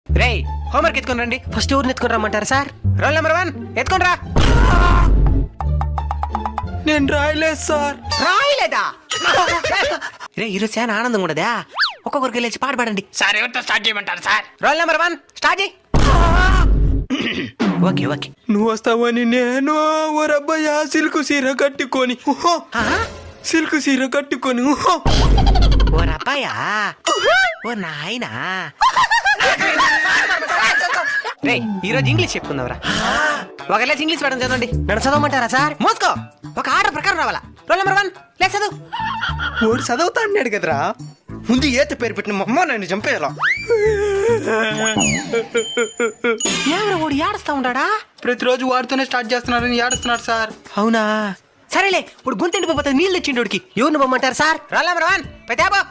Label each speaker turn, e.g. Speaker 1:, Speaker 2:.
Speaker 1: రేయ్ హోంవర్క్ ఎత్తుకొని రండి. ఫస్ట్ ఎవరిని ఎత్తుకొని రమ్మంటారు సార్? రోల్ నెంబర్ 1 ఎత్తుకొని రా.
Speaker 2: నేను రాయలేదు సార్.
Speaker 1: రాయలేదా? రే ఈరోజు చాలా ఆనందంగా ఉండదా? ఒక్కొక్కరికి లేచి పాట పాడండి.
Speaker 3: సార్ ఎవరితో స్టార్ట్ చేయమంటారు సార్?
Speaker 1: రోల్ నెంబర్ 1 స్టార్ట్ చేయి. Okay okay.
Speaker 2: నువ్వు వస్తావని నేను ఓ రబ్బయ్య సిల్కు సీర కట్టుకొని సిల్కు సీర కట్టుకొని
Speaker 1: ఓ రబ్బాయా ఓ నాయనా. రే ఈరోజు ఇంగ్లీష్ చెప్పుకుందాంరా. ఒకలేసి ఇంగ్లీష్ పడడం చదవండి. నన్ను చదవమంటారా సార్? మోసుకో. ఒక ఆర్డర్ ప్రకారం రావాలా. రోల్ నెంబర్ 1 లే చదువు.
Speaker 2: ఓడి చదువుతా అన్నాడు కదరా. ముందు ఏత పేరు పెట్టిన మా అమ్మ నన్ను చంపేయాల.
Speaker 1: ఎవరు ఓడి ఏడుస్తా ఉంటాడా?
Speaker 2: ప్రతిరోజు వాడితోనే స్టార్ట్ చేస్తున్నారని ఏడుస్తున్నాడు సార్.
Speaker 1: అవునా సరేలే. ఇప్పుడు గొంతు ఎండిపోతే నీళ్ళు తెచ్చిండోడికి ఎవరిని పొమ్మంటారు సార్? Roll number 1 పెద్దాబో.